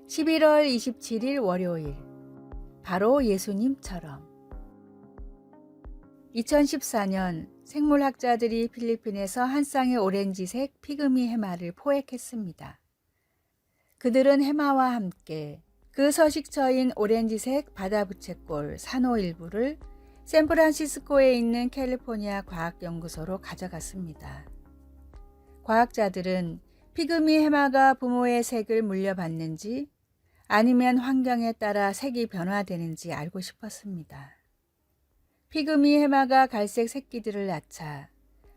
11월 27일 월요일, 바로 예수님처럼. 2014년 생물학자들이 필리핀에서 한 쌍의 오렌지색 피그미 해마를 포획했습니다. 그들은 해마와 함께 그 서식처인 오렌지색 바다부채꼴 산호 일부를 샌프란시스코에 있는 캘리포니아 과학연구소로 가져갔습니다. 과학자들은 피그미 해마가 부모의 색을 물려받는지 아니면 환경에 따라 색이 변화되는지 알고 싶었습니다. 피그미 해마가 갈색 새끼들을 낳자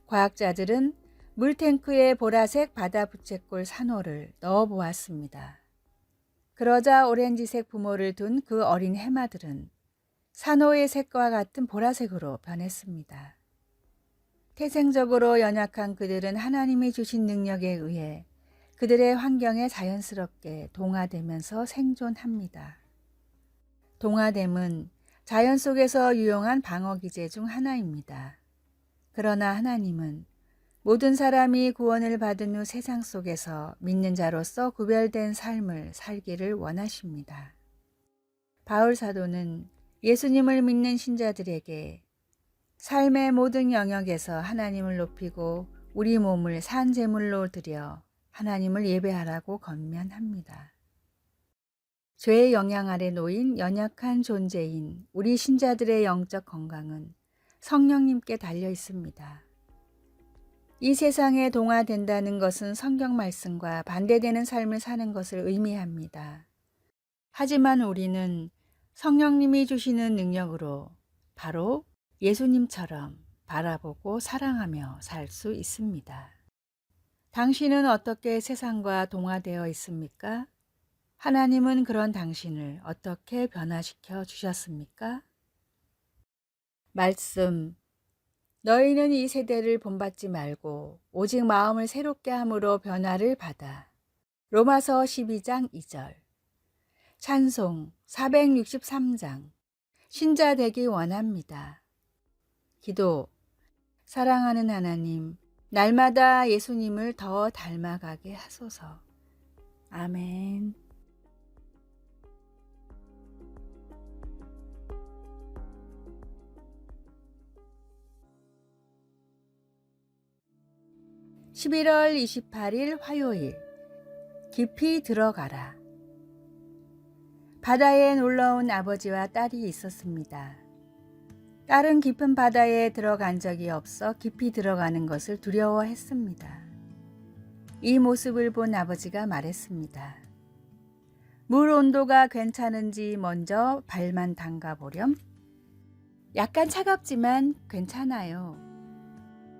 과학자들은 물탱크에 보라색 바다부채꼴 산호를 넣어 보았습니다. 그러자 오렌지색 부모를 둔 그 어린 해마들은 산호의 색과 같은 보라색으로 변했습니다. 태생적으로 연약한 그들은 하나님이 주신 능력에 의해 그들의 환경에 자연스럽게 동화되면서 생존합니다. 동화됨은 자연 속에서 유용한 방어기제 중 하나입니다. 그러나 하나님은 모든 사람이 구원을 받은 후 세상 속에서 믿는 자로서 구별된 삶을 살기를 원하십니다. 바울 사도는 예수님을 믿는 신자들에게 삶의 모든 영역에서 하나님을 높이고 우리 몸을 산 제물로 드려 하나님을 예배하라고 권면합니다. 죄의 영향 아래 놓인 연약한 존재인 우리 신자들의 영적 건강은 성령님께 달려 있습니다. 이 세상에 동화된다는 것은 성경 말씀과 반대되는 삶을 사는 것을 의미합니다. 하지만 우리는 성령님이 주시는 능력으로 바로 예수님처럼 바라보고 사랑하며 살 수 있습니다. 당신은 어떻게 세상과 동화되어 있습니까? 하나님은 그런 당신을 어떻게 변화시켜 주셨습니까? 말씀. 너희는 이 세대를 본받지 말고 오직 마음을 새롭게 함으로 변화를 받아. 로마서 12장 2절. 찬송 463장. 신자 되기 원합니다. 기도. 사랑하는 하나님, 날마다 예수님을 더 닮아가게 하소서. 아멘. (11월 28일) 화요일. 깊이 들어가라. 바다에 놀러온 아버지와 딸이 있었습니다. 딸은 깊은 바다에 들어간 적이 없어 깊이 들어가는 것을 두려워했습니다. 이 모습을 본 아버지가 말했습니다. 물 온도가 괜찮은지 먼저 발만 담가 보렴. 약간 차갑지만 괜찮아요.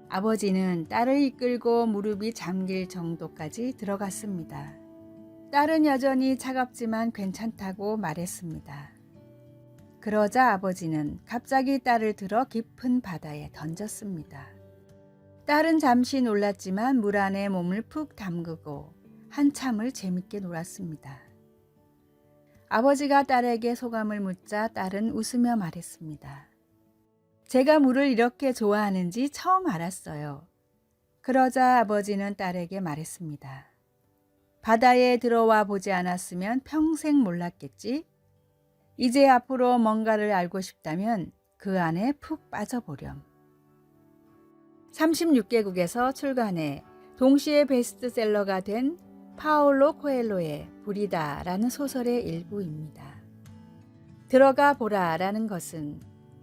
아버지는 딸을 이끌고 무릎이 잠길 정도까지 들어갔습니다. 딸은 여전히 차갑지만 괜찮다고 말했습니다. 그러자 아버지는 갑자기 딸을 들어 깊은 바다에 던졌습니다. 딸은 잠시 놀랐지만 물 안에 몸을 푹 담그고 한참을 재밌게 놀았습니다. 아버지가 딸에게 소감을 묻자 딸은 웃으며 말했습니다. 제가 물을 이렇게 좋아하는지 처음 알았어요. 그러자 아버지는 딸에게 말했습니다. 바다에 들어와 보지 않았으면 평생 몰랐겠지? 이제 앞으로 뭔가를 알고 싶다면 그 안에 푹 빠져보렴. 36개국에서 출간해 동시에 베스트셀러가 된 파올로 코엘로의 불이다라는 소설의 일부입니다. 들어가 보라라는 것은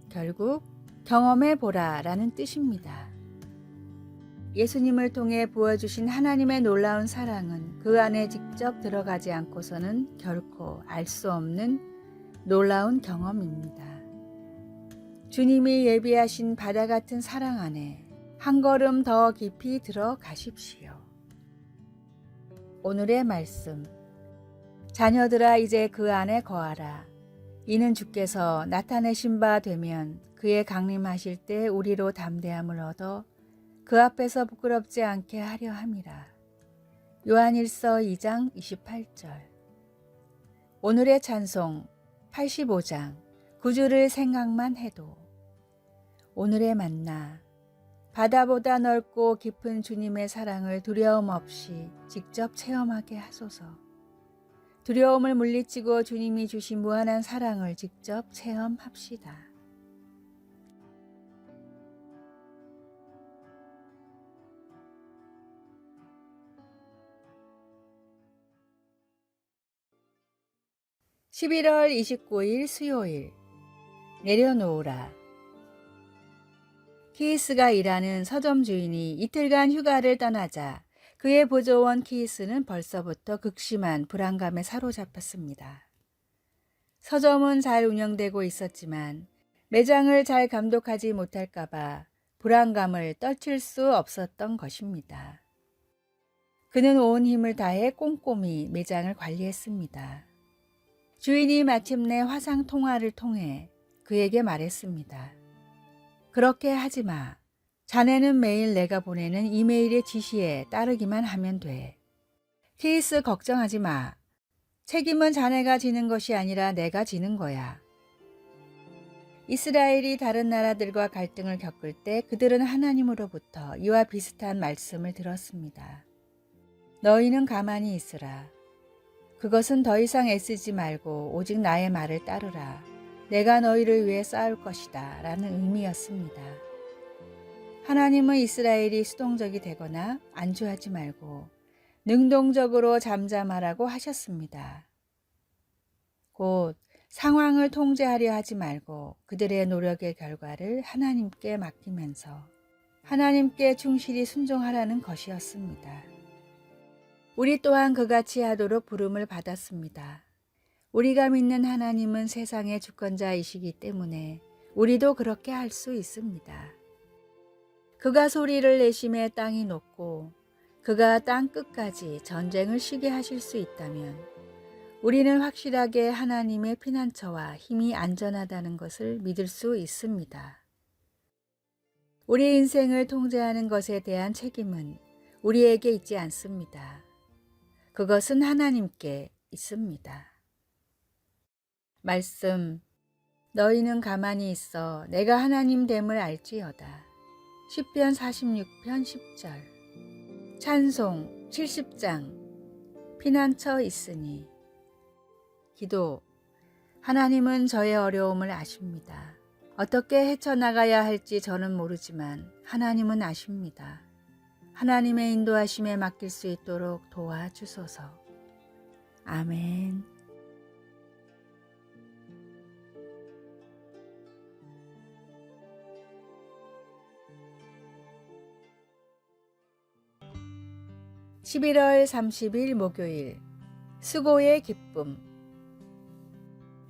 결국 경험해 보라라는 뜻입니다. 예수님을 통해 부어주신 하나님의 놀라운 사랑은 그 안에 직접 들어가지 않고서는 결코 알 수 없는 놀라운 경험입니다. 주님이 예비하신 바다 같은 사랑 안에 한 걸음 더 깊이 들어가십시오. 오늘의 말씀. 자녀들아 이제 그 안에 거하라. 이는 주께서 나타내신 바 되면 그의 강림하실 때 우리로 담대함을 얻어 그 앞에서 부끄럽지 않게 하려 함이라. 요한일서 2장 28절. 오늘의 찬송 85장. 구주를 생각만 해도. 오늘의 만나. 바다보다 넓고 깊은 주님의 사랑을 두려움 없이 직접 체험하게 하소서. 두려움을 물리치고 주님이 주신 무한한 사랑을 직접 체험합시다. (11월 29일) 수요일. 내려놓으라. 키이스가 일하는 서점 주인이 이틀간 휴가를 떠나자 그의 보조원 키이스는 벌써부터 극심한 불안감에 사로잡혔습니다. 서점은 잘 운영되고 있었지만 매장을 잘 감독하지 못할까봐 불안감을 떨칠 수 없었던 것입니다. 그는 온 힘을 다해 꼼꼼히 매장을 관리했습니다. 주인이 마침내 화상 통화를 통해 그에게 말했습니다. 그렇게 하지 마. 자네는 매일 내가 보내는 이메일의 지시에 따르기만 하면 돼. 키이스 걱정하지 마. 책임은 자네가 지는 것이 아니라 내가 지는 거야. 이스라엘이 다른 나라들과 갈등을 겪을 때 그들은 하나님으로부터 이와 비슷한 말씀을 들었습니다. 너희는 가만히 있으라. 그것은 더 이상 애쓰지 말고 오직 나의 말을 따르라. 내가 너희를 위해 싸울 것이다 라는 의미였습니다. 하나님은 이스라엘이 수동적이 되거나 안주하지 말고 능동적으로 잠잠하라고 하셨습니다. 곧 상황을 통제하려 하지 말고 그들의 노력의 결과를 하나님께 맡기면서 하나님께 충실히 순종하라는 것이었습니다. 우리 또한 그같이 하도록 부름을 받았습니다. 우리가 믿는 하나님은 세상의 주권자이시기 때문에 우리도 그렇게 할 수 있습니다. 그가 소리를 내심에 땅이 녹고 그가 땅 끝까지 전쟁을 쉬게 하실 수 있다면 우리는 확실하게 하나님의 피난처와 힘이 안전하다는 것을 믿을 수 있습니다. 우리 인생을 통제하는 것에 대한 책임은 우리에게 있지 않습니다. 그것은 하나님께 있습니다. 말씀. 너희는 가만히 있어 내가 하나님 됨을 알지어다. 시편 46편 10절. 찬송 70장. 피난처 있으니. 기도. 하나님은 저의 어려움을 아십니다. 어떻게 헤쳐나가야 할지 저는 모르지만 하나님은 아십니다. 하나님의 인도하심에 맡길 수 있도록 도와주소서. 아멘. (11월 30일) 목요일. 수고의 기쁨.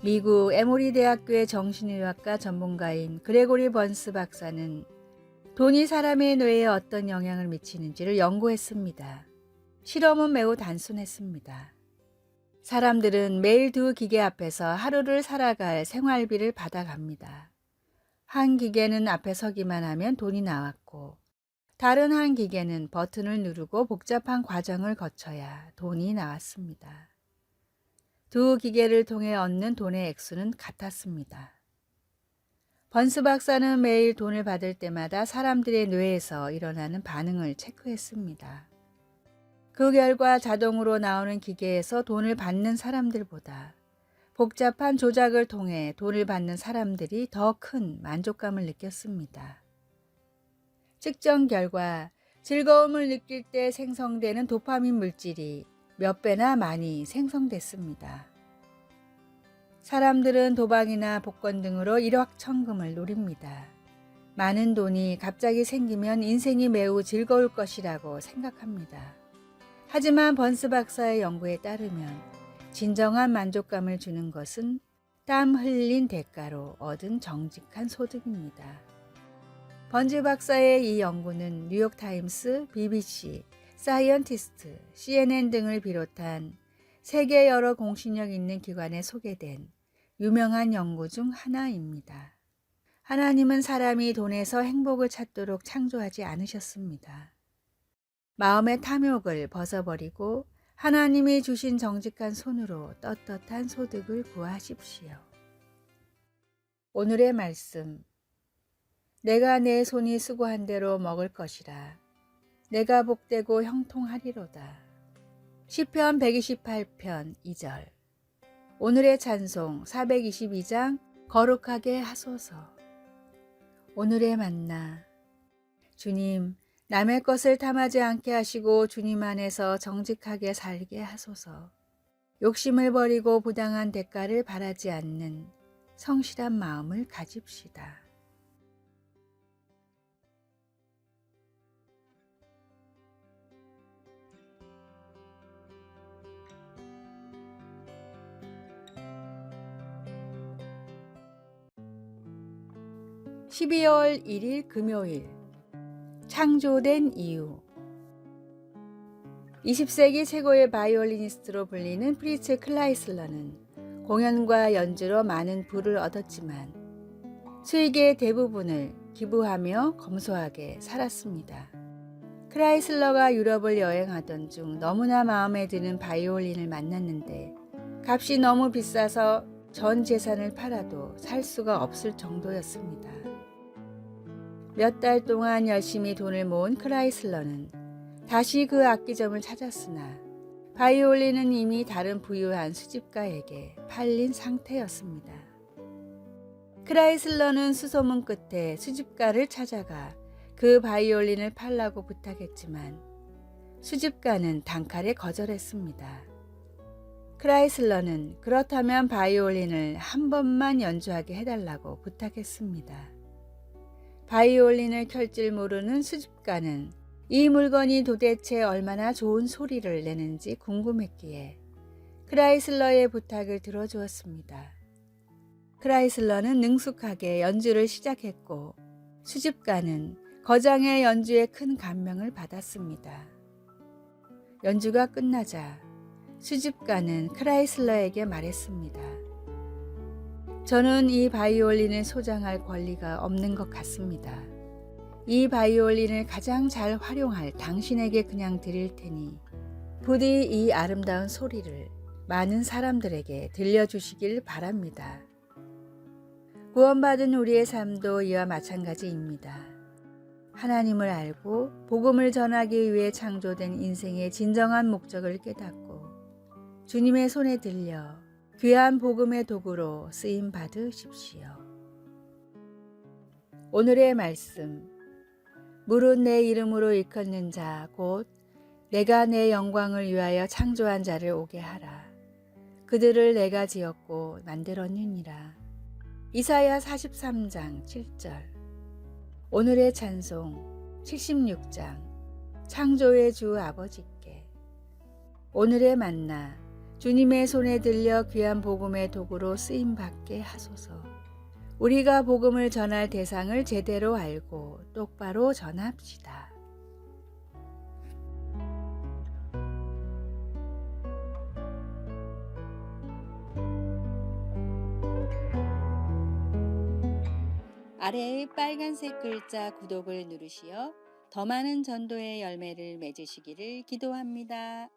미국 에모리 대학교의 정신의학과 전문가인 그레고리 번스 박사는 돈이 사람의 뇌에 어떤 영향을 미치는지를 연구했습니다. 실험은 매우 단순했습니다. 사람들은 매일 두 기계 앞에서 하루를 살아갈 생활비를 받아갑니다. 한 기계는 앞에 서기만 하면 돈이 나왔고 다른 한 기계는 버튼을 누르고 복잡한 과정을 거쳐야 돈이 나왔습니다. 두 기계를 통해 얻는 돈의 액수는 같았습니다. 번스 박사는 매일 돈을 받을 때마다 사람들의 뇌에서 일어나는 반응을 체크했습니다. 그 결과 자동으로 나오는 기계에서 돈을 받는 사람들보다 복잡한 조작을 통해 돈을 받는 사람들이 더 큰 만족감을 느꼈습니다. 측정 결과 즐거움을 느낄 때 생성되는 도파민 물질이 몇 배나 많이 생성됐습니다. 사람들은 도박이나 복권 등으로 일확천금을 노립니다. 많은 돈이 갑자기 생기면 인생이 매우 즐거울 것이라고 생각합니다. 하지만 번스 박사의 연구에 따르면 진정한 만족감을 주는 것은 땀 흘린 대가로 얻은 정직한 소득입니다. 번즈 박사의 이 연구는 뉴욕타임스, BBC, 사이언티스트, CNN 등을 비롯한 세계 여러 공신력 있는 기관에 소개된 유명한 연구 중 하나입니다. 하나님은 사람이 돈에서 행복을 찾도록 창조하지 않으셨습니다. 마음의 탐욕을 벗어버리고 하나님이 주신 정직한 손으로 떳떳한 소득을 구하십시오. 오늘의 말씀. 내가 내 손이 수고한 대로 먹을 것이라. 내가 복되고 형통하리로다. 시편 128편 2절. 오늘의 찬송 422장 거룩하게 하소서. 오늘의 만나. 주님, 남의 것을 탐하지 않게 하시고 주님 안에서 정직하게 살게 하소서. 욕심을 버리고 부당한 대가를 바라지 않는 성실한 마음을 가집시다. (12월 1일) 금요일. 창조된 이유. 20세기 최고의 바이올리니스트로 불리는 프리츠 클라이슬러는 공연과 연주로 많은 부를 얻었지만 수익의 대부분을 기부하며 검소하게 살았습니다. 클라이슬러가 유럽을 여행하던 중 너무나 마음에 드는 바이올린을 만났는데 값이 너무 비싸서 전 재산을 팔아도 살 수가 없을 정도였습니다. 몇 달 동안 열심히 돈을 모은 크라이슬러는 다시 그 악기점을 찾았으나 바이올린은 이미 다른 부유한 수집가에게 팔린 상태였습니다. 크라이슬러는 수소문 끝에 수집가를 찾아가 그 바이올린을 팔라고 부탁했지만 수집가는 단칼에 거절했습니다. 크라이슬러는 그렇다면 바이올린을 한 번만 연주하게 해달라고 부탁했습니다. 바이올린을 켤 줄 모르는 수집가는 이 물건이 도대체 얼마나 좋은 소리를 내는지 궁금했기에 크라이슬러의 부탁을 들어주었습니다. 크라이슬러는 능숙하게 연주를 시작했고 수집가는 거장의 연주에 큰 감명을 받았습니다. 연주가 끝나자 수집가는 크라이슬러에게 말했습니다. 저는 이 바이올린을 소장할 권리가 없는 것 같습니다. 이 바이올린을 가장 잘 활용할 당신에게 그냥 드릴 테니 부디 이 아름다운 소리를 많은 사람들에게 들려주시길 바랍니다. 구원받은 우리의 삶도 이와 마찬가지입니다. 하나님을 알고 복음을 전하기 위해 창조된 인생의 진정한 목적을 깨닫고 주님의 손에 들려 귀한 복음의 도구로 쓰임 받으십시오. 오늘의 말씀. 물은 내 이름으로 일컫는 자 곧 내가 내 영광을 위하여 창조한 자를 오게 하라. 그들을 내가 지었고 만들었느니라. 이사야 43장 7절. 오늘의 찬송 76장 창조의 주 아버지께. 오늘의 만나. 주님의 손에 들려 귀한 복음의 도구로 쓰임받게 하소서. 우리가 복음을 전할 대상을 제대로 알고 똑바로 전합시다. 아래의 빨간색 글자 구독을 누르시어 더 많은 전도의 열매를 맺으시기를 기도합니다.